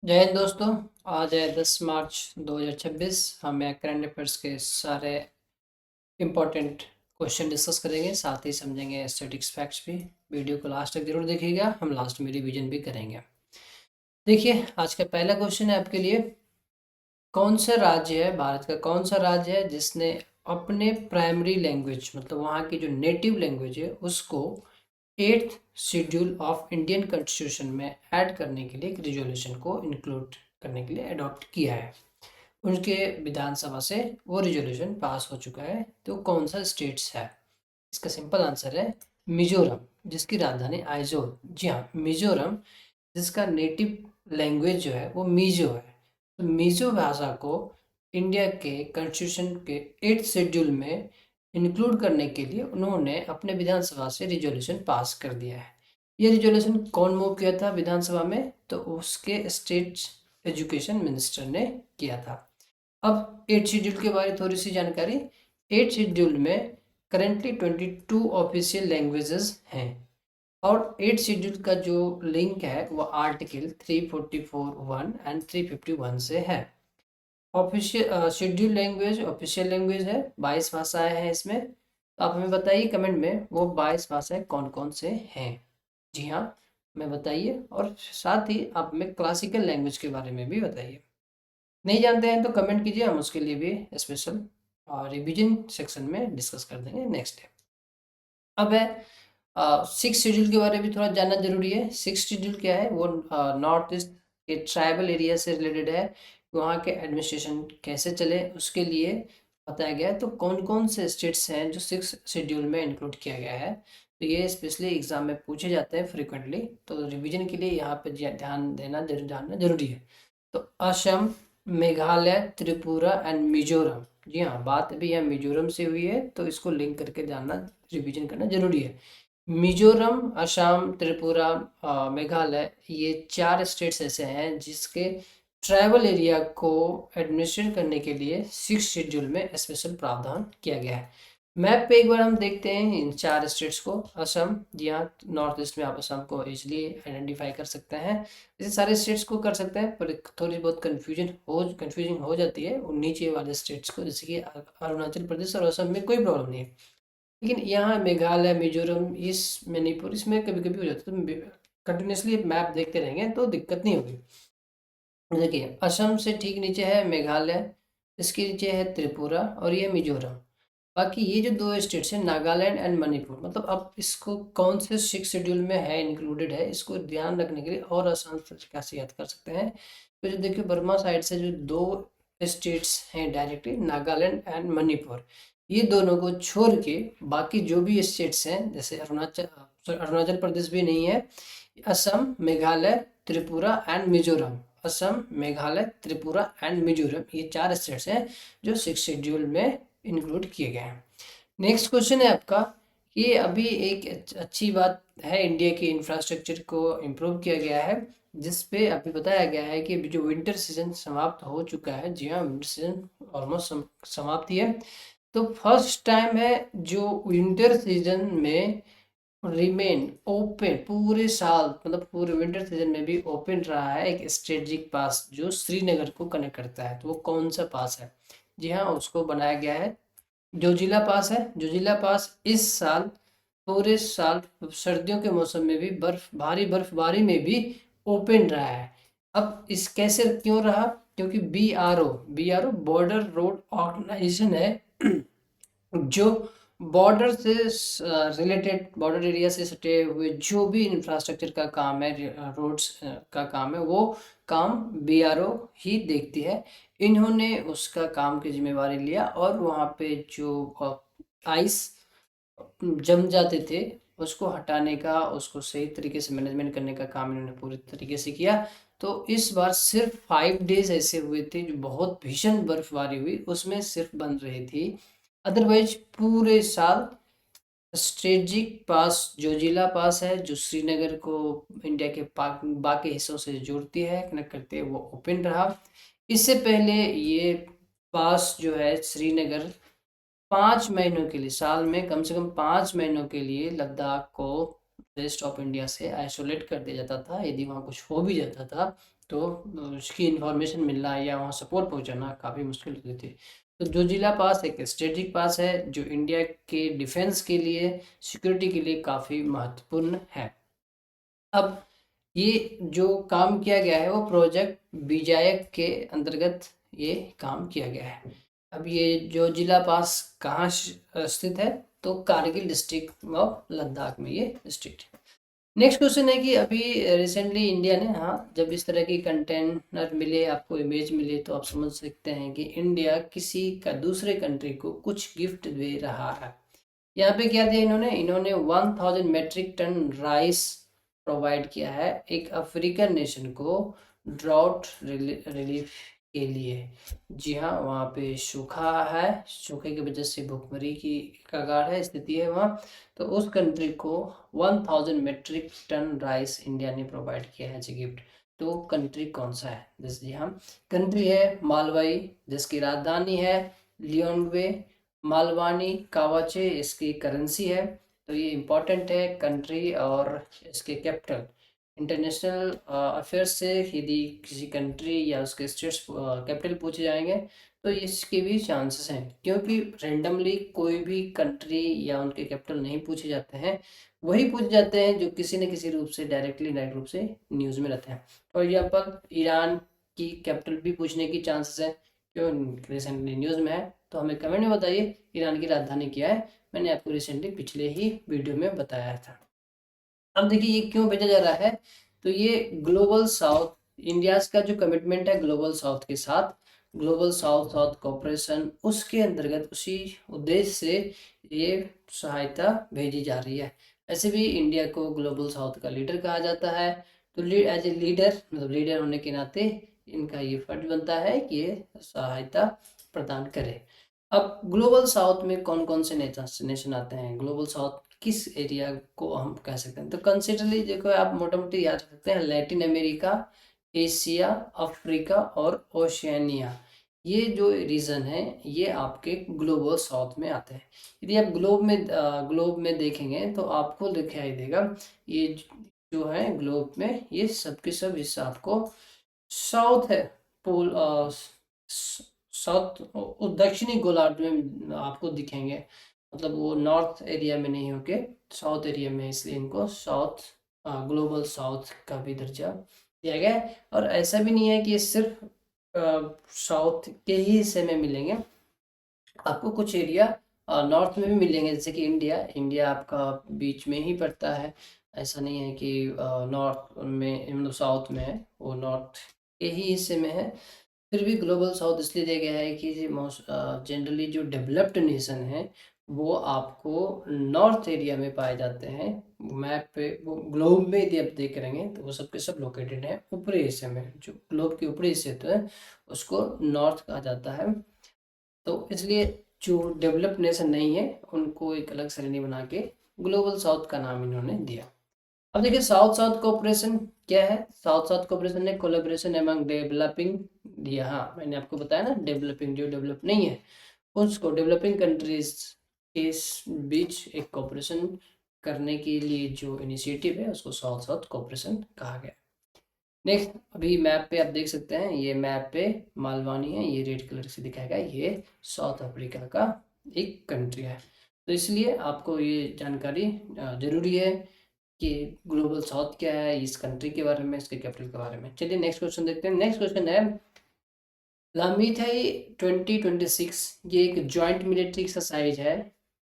जय हिंद दोस्तों। आज है 10 मार्च 2026। हम यहाँ करंट अफेयर्स के सारे इम्पोर्टेंट क्वेश्चन डिस्कस करेंगे, साथ ही समझेंगे स्टैटिक्स फैक्ट्स भी। वीडियो को लास्ट तक जरूर देखिएगा, हम लास्ट में रिवीजन भी करेंगे। देखिए, आज का पहला क्वेश्चन है आपके लिए। कौन सा राज्य है, भारत का कौन सा राज्य है जिसने अपने प्राइमरी लैंग्वेज मतलब वहाँ की जो नेटिव लैंग्वेज है उसको 8th schedule of Indian constitution में ऐड करने के लिए एक रिजोल्यूशन को इंक्लूड करने के लिए अडॉप्ट किया है। उनके विधानसभा से वो रिजोल्यूशन पास हो चुका है। तो कौन सा स्टेट्स है? इसका सिंपल आंसर है मिजोरम, जिसकी राजधानी आइजोल। जी हाँ, मिजोरम, जिसका नेटिव लैंग्वेज जो है वो मीजो है। तो मीजो भाषा को इंडिया के कॉन्स्टिट्यूशन के 8th शेड्यूल में इंक्लूड करने के लिए उन्होंने अपने विधानसभा से रिजोल्यूशन पास कर दिया है। ये रिजोल्यूशन कौन मूव किया था विधानसभा में? तो उसके स्टेट एजुकेशन मिनिस्टर ने किया था। अब 8th शेड्यूल के बारे में थोड़ी सी जानकारी। 8th शेड्यूल में करेंटली 22 ऑफिशियल लैंग्वेजेस हैं और 8th शेड्यूल का जो लिंक है वो आर्टिकल 344(1) एंड 351 से है। Official schedule language official language है, 22 भाषाएं हैं इसमें। तो आप हमें बताइए कमेंट में वो 22 भाषाएं कौन कौन से हैं। जी हाँ, हमें बताइए, और साथ ही आप हमें क्लासिकल लैंग्वेज के बारे में भी बताइए। नहीं जानते हैं तो कमेंट कीजिए, हम उसके लिए भी स्पेशल रिवीजन सेक्शन में डिस्कस कर देंगे नेक्स्ट डे। अब है 6th शेड्यूल के बारे में थोड़ा जानना जरूरी है। 6th शेड्यूल क्या है? वो नॉर्थ ईस्ट के ट्राइबल एरिया से रिलेटेड है। वहाँ के एडमिनिस्ट्रेशन कैसे चले उसके लिए बताया गया है। तो कौन कौन से स्टेट्स हैं जो 6th शेड्यूल में इंक्लूड किया गया है? तो ये स्पेशली एग्जाम में पूछे जाते हैं फ्रिक्वेंटली, तो रिवीजन के लिए यहाँ पे ध्यान देना जानना जरूरी है। तो असम, मेघालय, त्रिपुरा एंड मिजोरम। जी हाँ, बात अभी यहाँ मिजोरम से हुई है, तो इसको लिंक करके जानना, रिवीजन करना जरूरी है। मिजोरम, असम, त्रिपुरा, मेघालय, ये 4 स्टेट्स ऐसे हैं जिसके ट्राइबल एरिया को एडमिनिस्ट्रेट करने के लिए 6th शेड्यूल में स्पेशल प्रावधान किया गया है। मैप पे एक बार हम देखते हैं इन 4 स्टेट्स को। असम, जी हाँ, नॉर्थ ईस्ट में आप असम को इजिली आइडेंटिफाई कर सकते हैं। ऐसे सारे स्टेट्स को कर सकते हैं, पर थोड़ी बहुत कन्फ्यूजन हो जाती है उन नीचे वाले स्टेट्स को, जैसे कि अरुणाचल प्रदेश और असम में कोई प्रॉब्लम नहीं है। लेकिन यहाँ मेघालय, मिजोरम, इस मणिपुर, इसमें कभी कभी हो जाता है। तो कंटिन्यूसली मैप देखते रहेंगे तो दिक्कत नहीं होगी। देखिए, असम से ठीक नीचे है मेघालय, इसके नीचे है त्रिपुरा और ये मिजोरम। बाकी ये जो 2 स्टेट्स हैं नागालैंड एंड मणिपुर, मतलब अब इसको कौन से 6th शेड्यूल में है, इंक्लूडेड है, इसको ध्यान रखने के लिए और आसान तरीका से याद कर सकते हैं। तो जो देखिए बर्मा साइड से जो 2 स्टेट्स हैं डायरेक्टली, नागालैंड एंड मणिपुर, ये दोनों को छोड़ के बाकी जो भी स्टेट्स हैं, जैसे अरुणाचल प्रदेश भी नहीं है, असम, मेघालय, त्रिपुरा एंड मिजोरम। असम, मेघालय, त्रिपुरा एंड मिजोरम, ये 4 स्टेट्स हैं जो 6th शेड्यूल में इंक्लूड किए गए हैं। नेक्स्ट क्वेश्चन है आपका कि अभी एक अच्छी बात है, इंडिया के इंफ्रास्ट्रक्चर को इम्प्रूव किया गया है, जिस पे अभी बताया गया है कि अभी जो विंटर सीजन समाप्त हो चुका है। जी हाँ, विंटर सीजन ऑलमोस्ट समाप्त ही है। तो फर्स्ट टाइम है जो विंटर सीजन में रिमेन ओपन पूरे साल, मतलब पूरे विंटर सीजन में भी ओपन रहा है एक स्ट्रेटेजिक पास जो श्रीनगर को कनेक्ट करता है। तो वो कौन सा पास है? जी हाँ, उसको बनाया गया है जोजिला पास है। जोजिला पास इस साल पूरे साल सर्दियों के मौसम में भी भारी बर्फबारी में भी ओपन रहा है। अब इस कैसे क्यों रहा? क्योंकि B R O border road organisation है जो बॉर्डर से रिलेटेड, बॉर्डर एरिया से सटे हुए जो भी इंफ्रास्ट्रक्चर का काम है, रोड्स का काम है, वो काम बीआरओ ही देखती है। इन्होंने उसका काम की जिम्मेवारी लिया और वहाँ पे जो आइस जम जाते थे उसको हटाने का, उसको सही तरीके से मैनेजमेंट करने का काम इन्होंने पूरी तरीके से किया। तो इस बार सिर्फ 5 डेज ऐसे हुए थे जो बहुत भीषण बर्फबारी हुई, उसमें सिर्फ बन रही थी। अदरवाइज पूरे साल स्ट्रेटजिक पास जोजिला पास है जो श्रीनगर को इंडिया के बाकी हिस्सों से जोड़ती है, कनेक्ट करती है, वो ओपन रहा। इससे पहले ये पास जो है श्रीनगर 5 महीनों के लिए, साल में कम से कम 5 महीनों के लिए लद्दाख को रेस्ट ऑफ इंडिया से आइसोलेट कर दिया जाता था। यदि वहाँ कुछ हो भी जाता था तो उसकी इंफॉर्मेशन मिलना या वहाँ सपोर्ट पहुँचाना काफ़ी मुश्किल होती थी। तो जोजिला पास एक स्ट्रेटेजिक पास है जो इंडिया के डिफेंस के लिए, सिक्योरिटी के लिए काफ़ी महत्वपूर्ण है। अब ये जो काम किया गया है वो प्रोजेक्ट विजायक के अंतर्गत ये काम किया गया है। अब ये जो जिला पास कहाँ स्थित है, तो कारगिल डिस्ट्रिक्ट ऑफ लद्दाख में ये स्थित है। नेक्स्ट क्वेश्चन है कि अभी रिसेंटली इंडिया ने, हाँ, जब इस तरह की कंटेनर मिले, आपको इमेज मिले, तो आप समझ सकते हैं कि इंडिया किसी का दूसरे कंट्री को कुछ गिफ्ट दे रहा है। यहाँ पे क्या दिया इन्होंने 1000 मेट्रिक टन राइस प्रोवाइड किया है एक अफ्रीकन नेशन को ड्राउट रिलीफ के लिए। जी हाँ, वहाँ पे सूखा है, सूखे की वजह से भुखमरी की कगार है, स्थिति है वहाँ। तो उस कंट्री को 1000 मेट्रिक टन राइस इंडिया ने प्रोवाइड किया है एज ए गिफ्ट। तो कंट्री कौन सा है? जैसे जी हाँ, कंट्री है मालवाई, जिसकी राजधानी है लियोंगवे। मालवानी कावाचे इसकी करेंसी है। तो ये इम्पोर्टेंट है कंट्री। और इसके कैपिटल, इंटरनेशनल अफेयर्स से यदि किसी कंट्री या उसके स्टेट्स कैपिटल पूछे जाएंगे तो इसके भी चांसेस हैं, क्योंकि रेंडमली कोई भी कंट्री या उनके कैपिटल नहीं पूछे जाते हैं। वही पूछे जाते हैं जो किसी न किसी रूप से डायरेक्टली इनडायरेक्ट रूप से न्यूज़ में रहते हैं। फॉर एग्जाम्पल, ईरान की कैपिटल भी पूछने की चांसेस है, क्यों रिसेंटली न्यूज़ में है। तो हमें कमेंट में बताइए ईरान की राजधानी क्या है। मैंने आपको रिसेंटली पिछले ही वीडियो में बताया था। अब देखिए ये क्यों भेजा जा रहा है। तो ये ग्लोबल साउथ, इंडिया का जो कमिटमेंट है ग्लोबल साउथ के साथ, ग्लोबल साउथ साउथ कोऑपरेशन, उसके अंतर्गत उसी उद्देश्य से ये सहायता भेजी जा रही है। ऐसे भी इंडिया को ग्लोबल साउथ का लीडर कहा जाता है। तो एज ए लीडर, मतलब लीडर होने के नाते इनका ये फर्ज बनता है कि ये सहायता प्रदान करे। अब ग्लोबल साउथ में कौन कौन से नेशन आते हैं, ग्लोबल साउथ किस एरिया को हम कह सकते हैं? तो कंसिडरली देखो, आप मोटा मोटी याद रख सकते हैं, लैटिन अमेरिका, एशिया, अफ्रीका और ओशियानिया। ये जो रीजन है ये आपके ग्लोबल साउथ में आते हैं। यदि आप ग्लोब में देखेंगे तो आपको दिखाई देगा ये जो है ग्लोब में, ये सब के सब हिस्सा आपको साउथ है, पोल साउथ दक्षिणी गोलार्ध में आपको दिखेंगे। मतलब वो नॉर्थ एरिया में नहीं होके साउथ एरिया में, इसलिए इनको साउथ, ग्लोबल साउथ का भी दर्जा दिया गया है। और ऐसा भी नहीं है कि ये सिर्फ साउथ के ही हिस्से में मिलेंगे, आपको कुछ एरिया नॉर्थ में भी मिलेंगे। जैसे कि इंडिया आपका बीच में ही पड़ता है। ऐसा नहीं है कि नॉर्थ में, मतलब साउथ में है, वो नॉर्थ के ही हिस्से में है। फिर भी ग्लोबल साउथ इसलिए दिया गया है कि जनरली जो डेवलप्ड नेशन है वो आपको नॉर्थ एरिया में पाए जाते हैं। मैप पे वो ग्लोब में यदि आप देख करेंगे तो वो सब के सब लोकेटेड है ऊपरी हिस्से में। जो ग्लोब के ऊपरी हिस्से होते हैं उसको नॉर्थ कहा जाता है। तो इसलिए जो डेवलप्ड नेशन नहीं है उनको एक अलग श्रेणी बना के ग्लोबल साउथ का नाम इन्होंने दिया। अब देखिए साउथ साउथ कोऑपरेशन क्या है। साउथ साउथ कोऑपरेशन ने कोलैबोरेशन एमंग डेवलपिंग दिया। हाँ, मैंने आपको बताया ना, डेवलपिंग जो डेवलप नहीं है उसको डेवलपिंग कंट्रीज के बीच एक कोऑपरेशन करने के लिए जो इनिशिएटिव है उसको साउथ साउथ कोऑपरेशन कहा गया। नेक्स्ट, अभी मैप पे आप देख सकते हैं, ये मैप पे मालवानी है, ये रेड कलर से दिखाया गया, ये साउथ अफ्रीका का एक कंट्री है। तो इसलिए आपको ये जानकारी जरूरी है कि ग्लोबल साउथ क्या है, इस कंट्री के बारे में, इसके कैपिटल के बारे में। चलिए नेक्स्ट क्वेश्चन देखते हैं। नेक्स्ट क्वेश्चन है लामीथाई 2026, ये एक जॉइंट मिलिट्री एक्सरसाइज है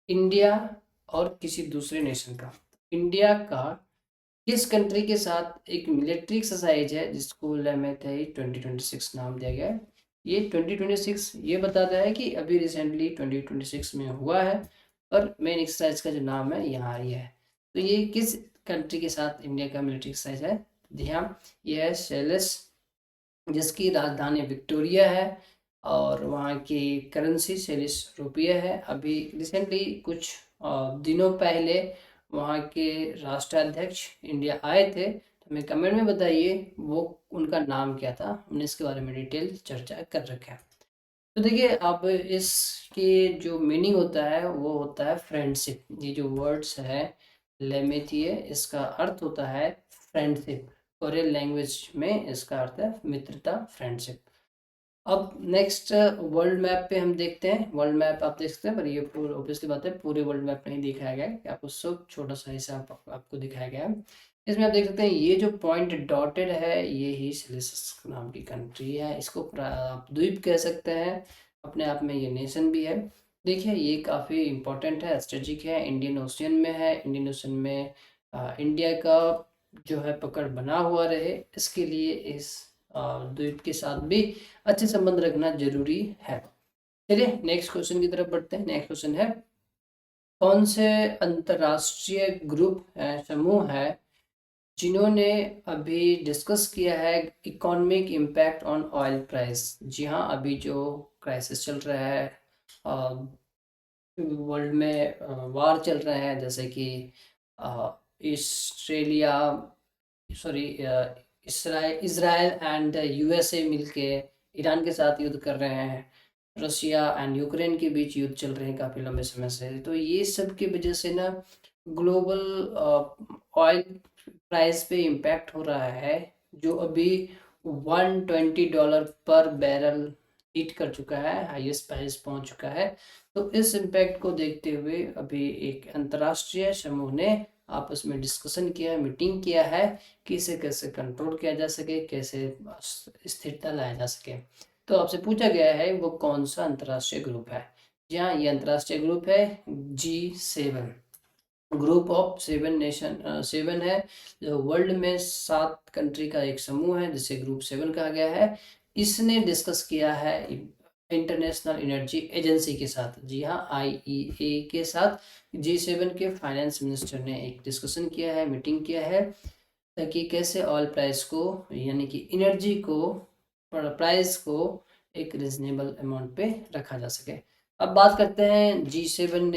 इंडिया और किसी दूसरे नेशन का। इंडिया का किस कंट्री के साथ एक मिलिट्री एक्सरसाइज है जिसको लामीथाई 2026 नाम दिया गया है। ये 2026 ये बताता है कि अभी रिसेंटली 2026 में हुआ है, और मेन एक्सरसाइज का जो नाम है यहाँ ही है। तो ये किस कंट्री के साथ इंडिया का मिलिट्री एक्सरसाइज है? ध्यान, ये है सेलेस, जिसकी राजधानी विक्टोरिया है और वहाँ की करेंसी सेलिस रुपया है। अभी रिसेंटली कुछ दिनों पहले वहाँ के राष्ट्राध्यक्ष इंडिया आए थे, तो हमें कमेंट में बताइए वो उनका नाम क्या था, हमने इसके बारे में डिटेल चर्चा कर रखा है। तो देखिए, अब इसके जो मीनिंग होता है वो होता है फ्रेंडशिप। ये जो वर्ड्स है लेमेथिए, इसका अर्थ होता है फ्रेंडशिप। कोरियन लैंग्वेज में इसका अर्थ है मित्रता, फ्रेंडशिप। अब नेक्स्ट वर्ल्ड मैप पे हम देखते हैं। वर्ल्ड मैप आप देख सकते हैं, पर ये पूरा ऑब्वियसली बात है पूरे वर्ल्ड मैप नहीं दिखाया गया है, कि आपको सब छोटा सा हिस्सा आपको दिखाया गया है। इसमें आप देख सकते हैं ये जो पॉइंट डॉटेड है ये ही सिलिस नाम की कंट्री है। इसको आप द्वीप कह सकते हैं, अपने आप में ये नेशन भी है। देखिए ये काफ़ी इंपॉर्टेंट है, स्ट्रेटेजिक है, इंडियन ओशियन में है। इंडियन ओशियन में इंडिया का जो है पकड़ बना हुआ रहे, इसके लिए इस द्वीप के साथ भी अच्छे संबंध रखना जरूरी है। चलिए नेक्स्ट क्वेश्चन की तरफ बढ़ते हैं। नेक्स्ट क्वेश्चन है, कौन से अंतरराष्ट्रीय ग्रुप है, समूह है, जिन्होंने अभी डिस्कस किया है economic impact on oil price. जी हाँ, अभी जो क्राइसिस चल रहा है वर्ल्ड में, वार चल रहे हैं, जैसे कि Australia sorry Israel and USA मिलके ईरान के साथ युद्ध कर रहे हैं। रशिया एंड यूक्रेन के बीच युद्ध चल रहे हैं काफ़ी लंबे समय से। तो ये सब की वजह से ना ग्लोबल ऑयल प्राइस पे इम्पैक्ट हो रहा है, जो अभी $120 पर बैरल हिट कर चुका है, हाईएस्ट प्राइस पहुंच चुका है। तो इस इम्पैक्ट को देखते हुए अभी एक अंतर्राष्ट्रीय समूह ने आपस में डिस्कशन किया, मीटिंग किया है कि इसे कैसे कंट्रोल किया जा सके, कैसे स्थिरता लाया जा सके। तो आपसे पूछा गया है वो कौन सा अंतर्राष्ट्रीय ग्रुप है। जी हाँ, ये अंतर्राष्ट्रीय ग्रुप है G7, ग्रुप ऑफ 7 है। जो वर्ल्ड में 7 कंट्री का एक समूह है जिसे ग्रुप 7 कहा गया है। इसने डिस्कस किया है इंटरनेशनल एनर्जी एजेंसी के साथ, जी हाँ IEA के साथ। G7 के फाइनेंस मिनिस्टर ने एक डिस्कशन किया है, मीटिंग किया है, ताकि कैसे ऑयल प्राइस को यानी कि एनर्जी को प्राइस को एक रिजनेबल अमाउंट पे रखा जा सके। अब बात करते हैं G7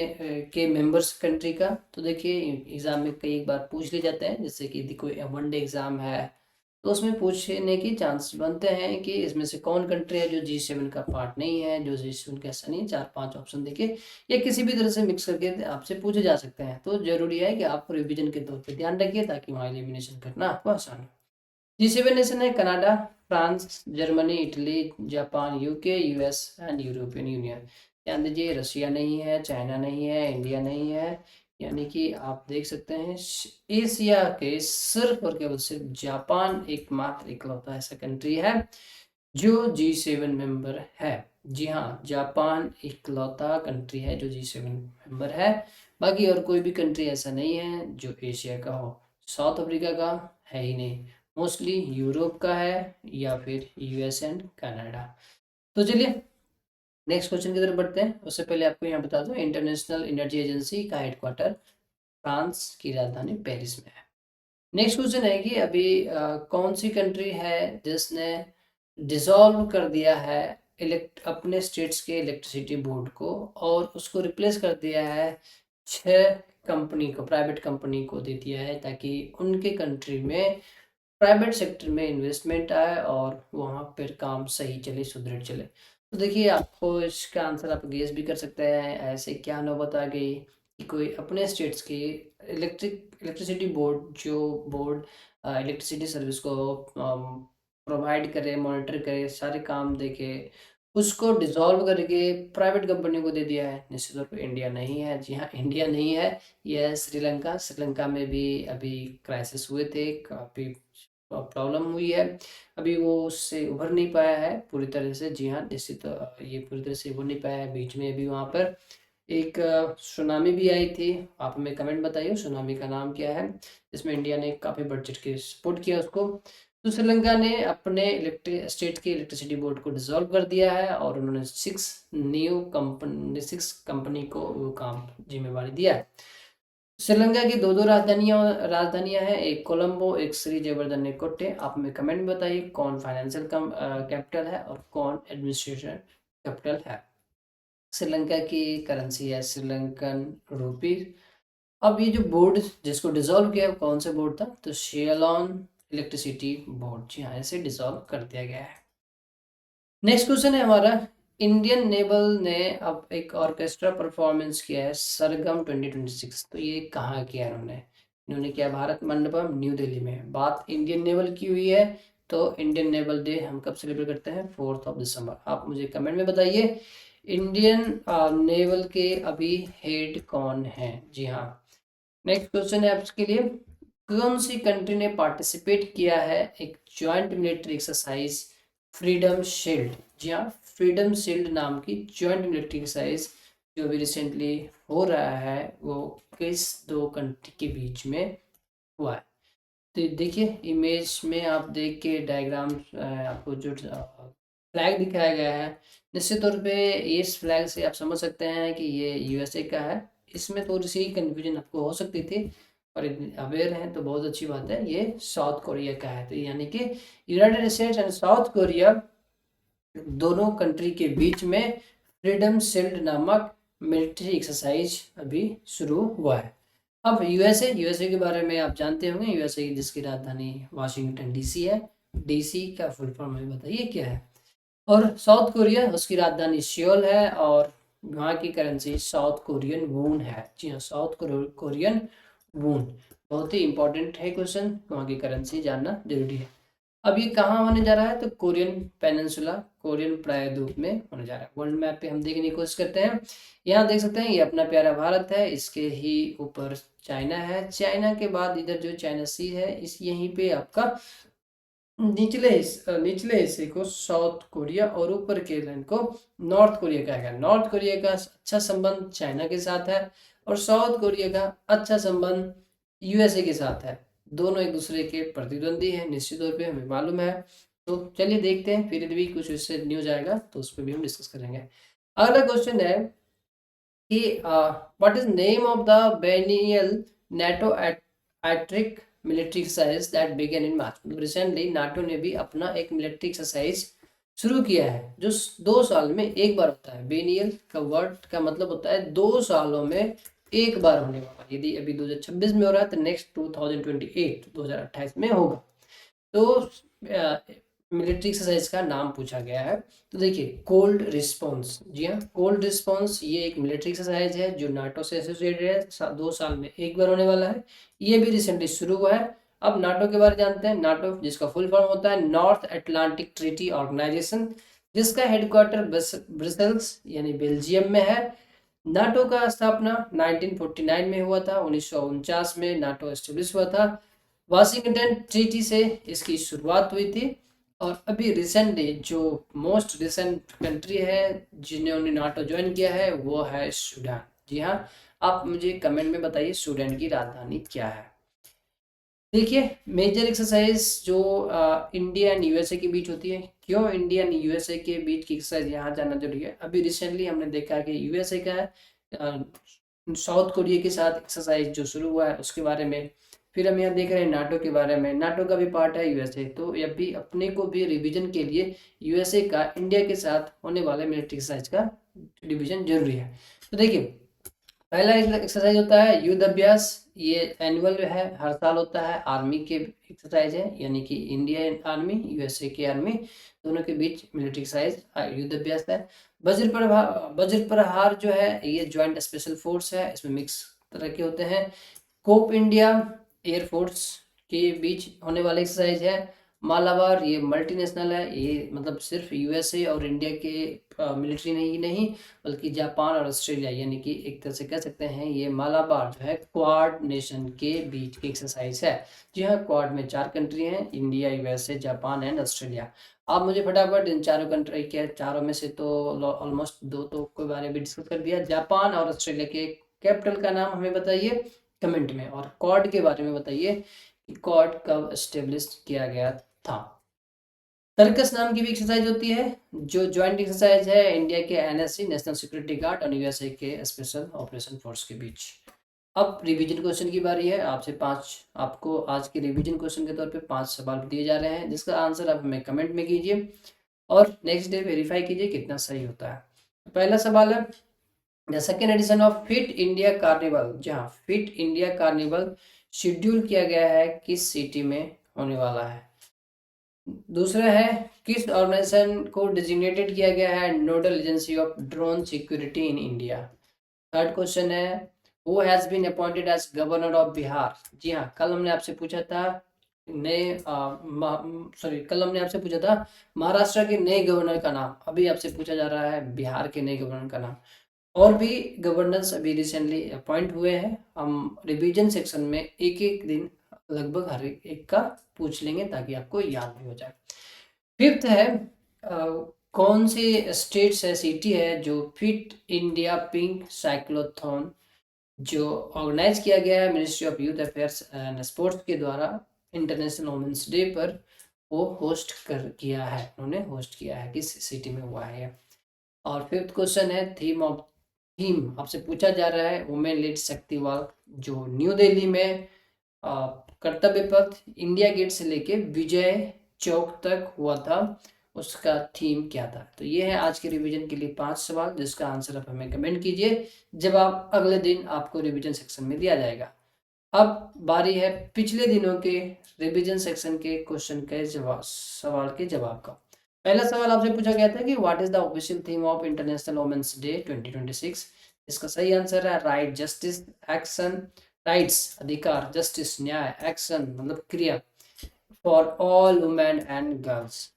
के मेंबर्स कंट्री का। तो देखिए एग्ज़ाम में कई बार पूछ लिए जाते हैं, जैसे कि कोई वनडे एग्ज़ाम है तो उसमें पूछने की चांस बनते हैं कि इसमें से कौन कंट्री है जो G7 का पार्ट नहीं है, जो G7 का ऐसा नहीं। 4-5 ऑप्शन देके या किसी भी तरह से मिक्स करके आपसे पूछे जा सकते हैं। तो जरूरी है कि आप रिविजन के तौर पे ध्यान रखिए, ताकि वहाँ एलिमिनेशन करना आपको आसान हो। G7 नेशन है Canada, France, Germany, Italy, Japan, UK, US and European union. ध्यान दीजिए रशिया नहीं है, चाइना नहीं है, इंडिया नहीं है, यानी कि आप देख सकते हैं एशिया के सिर्फ और केवल सिर्फ जापान एकमात्र इकलौता ऐसा कंट्री है जो G7 मेंबर है। जी हाँ, जापान इकलौता कंट्री है जो G7 मेंबर है। बाकी और कोई भी कंट्री ऐसा नहीं है जो एशिया का हो। साउथ अफ्रीका का है ही नहीं, मोस्टली यूरोप का है या फिर यूएस एंड कनाडा। तो चलिए नेक्स्ट क्वेश्चन की तरफ बढ़ते हैं। उससे पहले आपको यहाँ बता दूं, इंटरनेशनल एनर्जी एजेंसी का हेडक्वार्टर फ्रांस की राजधानी पेरिस में है। नेक्स्ट क्वेश्चन है कि अभी कौन सी कंट्री है जिसने डिसॉल्व कर दिया है अपने स्टेट्स के इलेक्ट्रिसिटी बोर्ड को, और उसको रिप्लेस कर दिया है 6 कंपनी को, प्राइवेट कंपनी को दे दिया है, ताकि उनके कंट्री में प्राइवेट सेक्टर में इन्वेस्टमेंट आए और वहाँ पर काम सही चले, सुदृढ़ चले। तो देखिए आपको इसका आंसर आप गेस भी कर सकते हैं। ऐसे क्या नौबत आ गई कि कोई अपने स्टेट्स की इलेक्ट्रिसिटी बोर्ड, जो बोर्ड इलेक्ट्रिसिटी सर्विस को प्रोवाइड करे, मॉनिटर करे, सारे काम देखे, उसको डिसॉल्व करके प्राइवेट कंपनी को दे दिया है। निश्चित तौर पर इंडिया नहीं है। जी हाँ, इंडिया नहीं है, यह है श्रीलंका। श्रीलंका में भी अभी क्राइसिस हुए थे, काफ़ी प्रॉब्लम हुई है, अभी वो उससे उभर नहीं पाया है पूरी तरह से। जी हाँ, निश्चित ये पूरी तरह से उभर नहीं पाया है। बीच में अभी वहाँ पर एक सुनामी भी आई थी। आप हमें कमेंट बताइए सुनामी का नाम क्या है, जिसमें इंडिया ने काफ़ी बजट के सपोर्ट किया उसको। तो श्रीलंका ने अपने स्टेट के इलेक्ट्रिसिटी बोर्ड को डिसॉल्व कर दिया है, और उन्होंने 6 कंपनी को वो काम जिम्मेवारी दिया है। श्रीलंका की दो राजधानियां हैं, एक कोलंबो, एक श्री जयवर्धन कोटे। आप हमें कमेंट में बताइए कौन फाइनेंशियल कैपिटल है और कौन एडमिनिस्ट्रेशन कैपिटल है। श्रीलंका की करेंसी है श्रीलंकन रूपी। अब ये जो बोर्ड जिसको डिसॉल्व किया कौन सा बोर्ड था, तो शेयलॉन इलेक्ट्रिसिटी बोर्ड। जी हाँ, इसे डिसॉल्व कर दिया गया है। नेक्स्ट क्वेश्चन है हमारा, इंडियन नेवल ने अब एक ऑर्केस्ट्रा परफॉर्मेंस किया है सरगम 2026। तो ये कहाँ किया है उन्होंने, इन्होंने किया भारत मंडपम न्यू दिल्ली में। बात इंडियन नेवल की हुई है तो इंडियन नेवल डे हम कब सेलिब्रेट करते हैं? 4 दिसंबर। आप मुझे कमेंट में बताइए इंडियन नेवल के अभी हेड कौन है? जी हाँ। नेक्स्ट क्वेश्चन है आपके लिए, कौन सी कंट्री ने पार्टिसिपेट किया है एक joint military exercise freedom shield? जी हाँ, फ्रीडम शील्ड नाम की ज्वाइंट मिलिट्री एक्सरसाइज जो भी रिसेंटली हो रहा है वो किस दो कंट्री के बीच में हुआ है? तो देखिए इमेज में आप देख के डायग्राम आपको जो फ्लैग दिखाया गया है, निश्चित तौर पे इस फ्लैग से आप समझ सकते हैं कि ये यूएसए का है। इसमें थोड़ी सी कंफ्यूजन आपको हो सकती थी और अवेयर हैं तो बहुत अच्छी बात है, ये साउथ कोरिया का है। तो यानी कि United states and south Korea दोनों कंट्री के बीच में फ्रीडम शील्ड नामक मिलिट्री एक्सरसाइज अभी शुरू हुआ है। अब यूएसए के बारे में आप जानते होंगे, यूएसए जिसकी राजधानी वाशिंगटन डीसी है। डीसी का फुल फॉर्म हमें बताइए क्या है? और साउथ कोरिया उसकी राजधानी सियोल है और वहाँ की करेंसी साउथ कोरियन वून है। जी हाँ, साउथ कोरियन वून बहुत ही इंपॉर्टेंट है क्वेश्चन, वहाँ की करेंसी जानना जरूरी है। अब ये कहाँ होने जा रहा है? तो कोरियन पेनिनसुला, कोरियन प्रायद्वीप में होने जा रहा है। वर्ल्ड मैप पे हम देखने की कोशिश करते हैं। यहाँ देख सकते हैं ये अपना प्यारा भारत है, इसके ही ऊपर चाइना है, चाइना के बाद इधर जो चाइना सी है, इस यहीं पे आपका निचले हिस्से को साउथ कोरिया और ऊपर के लैंड को नॉर्थ कोरिया कहा गया। नॉर्थ कोरिया का अच्छा संबंध चाइना के साथ है और साउथ कोरिया का अच्छा संबंध यूएसए के साथ है। दोनों एक दूसरे के प्रतिद्वंदी हैं, निश्चित तौर पे हमें मालूम है। तो चलिए देखते हैं, फिर भी कुछ इससे न्यूज आएगा तो उस पर भी हम डिस्कस करेंगे। अगला क्वेश्चन है कि what is name of the biennial NATO एट्रिक military exercise that began in March? मतलब रिसेंटली नाटो ने भी अपना एक मिलिट्री एक्सरसाइज शुरू किया है जो 2 साल में एक बार होता है। बेनियल का वर्ड का मतलब होता है 2 सालों में एक बार होने वाला। यदि अभी 2026 में हो रहा है तो नेक्स्ट 2028 में होगा। तो मिलिट्री एक्सरसाइज का नाम पूछा गया है। तो देखिए कोल्ड रिस्पॉन्स, जी हाँ, कोल्ड रिस्पॉन्स ये एक मिलिट्री एक्सरसाइज है जो नाटो से एसोसिएटेड है, 2 साल में एक बार होने वाला है। ये भी रिसेंटली शुरू हुआ है। अब नाटो के बारे में जानते हैं। नाटो जिसका फुल फॉर्म होता है नॉर्थ अटलांटिक ट्रीटी ऑर्गेनाइजेशन, जिसका हेडक्वार्टर ब्रसेल्स यानी बेल्जियम में है। नाटो का स्थापना 1949 में हुआ था, 1949 में नाटो एस्टेब्लिश हुआ था। वाशिंगटन ट्रीटी से इसकी शुरुआत हुई थी और अभी रिसेंटली जो मोस्ट रिसेंट कंट्री है जिन्होंने नाटो ज्वाइन किया है वो है सूडान। जी हाँ, आप मुझे कमेंट में बताइए सूडान की राजधानी क्या है? देखिए मेजर एक्सरसाइज जो इंडिया एंड यूएसए के बीच होती है। क्यों इंडिया एंड यूएसए के बीच की एक्सरसाइज यहाँ जानना जरूरी है? अभी रिसेंटली हमने देखा कि यूएसए का साउथ कोरिया के साथ एक्सरसाइज जो शुरू हुआ है उसके बारे में। फिर हम यहाँ देख रहे हैं नाटो के बारे में, नाटो का भी पार्ट है यूएसए। तो अभी अपने को भी रिवीजन के लिए यूएसए का इंडिया के साथ होने वाले मिलिट्री एक्सरसाइज का रिवीजन जरूरी है। तो देखिए पहला एक्सरसाइज होता है युद्ध अभ्यास, ये एनुअल है, हर साल होता है। आर्मी के एक्सरसाइज है यानी कि इंडियन आर्मी यूएसए की आर्मी दोनों के बीच मिलिट्री एक्सरसाइज युद्ध अभ्यास है। वज्र प्रहार जो है ये ज्वाइंट स्पेशल फोर्स है, इसमें मिक्स तरह के होते हैं। कोप इंडिया एयरफोर्स के बीच होने वाला एक्सरसाइज है। मालाबार ये मल्टीनेशनल है, ये मतलब सिर्फ यूएसए और इंडिया के मिलिट्री नहीं बल्कि जापान और ऑस्ट्रेलिया, यानी कि एक तरह से कह सकते हैं ये मालाबार जो है क्वाड नेशन के बीच की एक्सरसाइज है। जी हाँ, क्वाड में 4 कंट्री हैं, India, USA, Japan and Australia. आप मुझे फटाफट इन चारों कंट्री के, चारों में से तो ऑलमोस्ट 2 तो के बारे में डिस्कस कर दिया। जापान और ऑस्ट्रेलिया के कैपिटल का नाम हमें बताइए कमेंट में, और क्वाड के बारे में बताइए कि क्वाड कब एस्टेब्लिश किया गया था। सर्कस नाम की भी एक्सरसाइज होती है जो ज्वाइंट एक्सरसाइज है इंडिया के एनएससी नेशनल सिक्योरिटी गार्ड और यूएसए के स्पेशल ऑपरेशन फोर्स के बीच। अब रिवीजन क्वेश्चन की बारी है। आपसे 5 आपको आज के रिवीजन क्वेश्चन के तौर पे 5 सवाल दिए जा रहे हैं जिसका आंसर आप हमें कमेंट में कीजिए और नेक्स्ट डे वेरीफाई कीजिए कितना सही होता है। पहला सवाल है the second edition of fit India carnival, जहाँ फिट इंडिया कार्निवल शेड्यूल किया गया है किस सिटी में होने वाला है? दूसरा है किस ऑर्गेनाइजेशन को डिजिग्नेटेड किया गया है nodal agency of drone security in India? Third question है who has been appointed as governor of Bihar. जी हाँ, कल हमने आपसे पूछा था कल हमने आपसे पूछा था महाराष्ट्र के नए गवर्नर का नाम। अभी आपसे पूछा जा रहा है बिहार के नए गवर्नर का नाम। और भी गवर्नर्स अभी रिसेंटली अपॉइंट हुए हैं। हम रिवीजन सेक्शन में एक एक दिन लगभग हर एक का पूछ लेंगे ताकि आपको याद भी हो जाए। फिफ्थ है कौन सी स्टेट्स है, सिटी है जो फिट इंडिया पिंक साइक्लोथॉन जो ऑर्गेनाइज किया गया है ministry of youth affairs and sports के द्वारा इंटरनेशनल वुमेन्स डे पर, वो होस्ट कर किया है, उन्होंने होस्ट किया है, किस सिटी में हुआ है। और फिफ्थ क्वेश्चन है थीम आपसे पूछा जा रहा है वुमेन लीड शक्ति वॉक जो न्यू दिल्ली में कर्तव्य पथ इंडिया गेट से लेके विजय चौक तक हुआ था, उसका थीम क्या था। तो ये है आज के रिवीजन के लिए 5 सवाल जिसका आंसर आप हमें कमेंट कीजिए जब आप अगले दिन आपको रिवीजन सेक्शन में दिया जाएगा। अब बारी है पिछले दिनों के रिवीजन सेक्शन के क्वेश्चन के सवाल के जवाब का। पहला सवाल आपसे पूछा गया था कि what is the official theme of international women's day 2026। इसका सही आंसर है राइट, जस्टिस, एक्शन। राइट्स अधिकार, जस्टिस न्याय, एक्शन मतलब क्रिया, for all women and girls.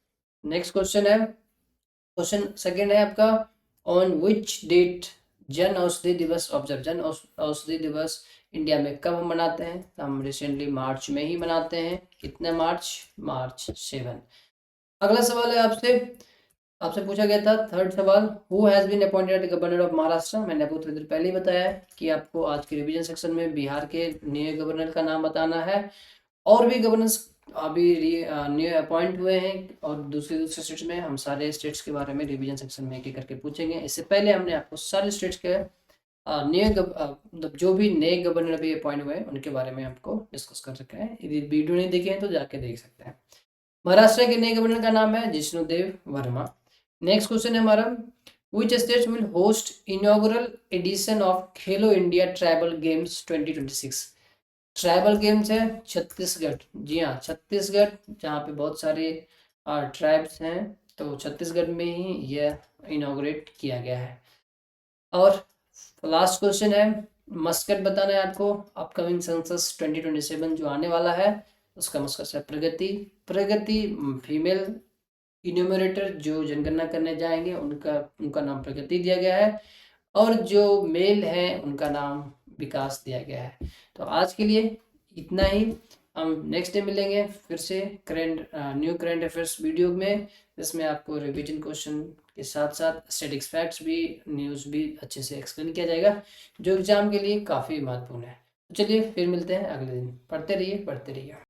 Next question है, क्वेश्चन सेकंड है आपका, on which date Jan Aushadhi दिवस ऑब्जर्व। जन औषधि दिवस इंडिया में कब हम मनाते हैं? हम रिसेंटली मार्च में ही मनाते हैं। कितने मार्च? मार्च 7। अगला सवाल है आपसे, आपसे पूछा गया था थर्ड सवाल, who has been appointed governor of Maharashtra. मैंने आपको थोड़ी देर पहले ही बताया है कि आपको आज के रिवीजन सेक्शन में बिहार के नए गवर्नर का नाम बताना है। और भी गवर्नर्स अभी न्यू अपॉइंट हुए हैं और दूसरे दूसरे स्टेट्स में, हम सारे स्टेट्स के बारे में रिवीजन सेक्शन में एक एक करके पूछेंगे। इससे पहले हमने आपको सारे स्टेट्स के मतलब जो भी नए गवर्नर अभी अपॉइंट हुए हैं उनके बारे में आपको डिस्कस कर रखा है। यदि वीडियो नहीं देखे हैं तो जाके देख सकते हैं। महाराष्ट्र के नए गवर्नर का नाम है जिष्णुदेव वर्मा। नेक्स्ट क्वेश्चन है हमारा, which states will host inaugural edition of Khelo India tribal games 2026। Tribal games है छत्तीसगढ़। जी हाँ, छत्तीसगढ़ जहाँ पे बहुत सारे ट्राइब्स हैं, तो छत्तीसगढ़ में ही यह इनॉग्रेट किया गया है। और लास्ट क्वेश्चन है, मस्कट बताना है आपको, अपकमिंग सेंसस 2027 जो आने वाला है उसका मस्कट है प्रगति। प्रगति फीमेल इन्यूमरेटर जो जनगणना करने जाएंगे उनका नाम प्रगति दिया गया है, और जो मेल है उनका नाम विकास दिया गया है। तो आज के लिए इतना ही, हम नेक्स्ट डे मिलेंगे फिर से न्यू करंट अफेयर्स वीडियो में, जिसमें आपको रिवीजन क्वेश्चन के साथ साथ स्टैटिक्स फैक्ट्स भी, न्यूज़ भी अच्छे से एक्सप्लेन किया जाएगा जो एग्जाम के लिए काफ़ी महत्वपूर्ण है। तो चलिए फिर मिलते हैं अगले दिन। पढ़ते रहिए, पढ़ते रहिए।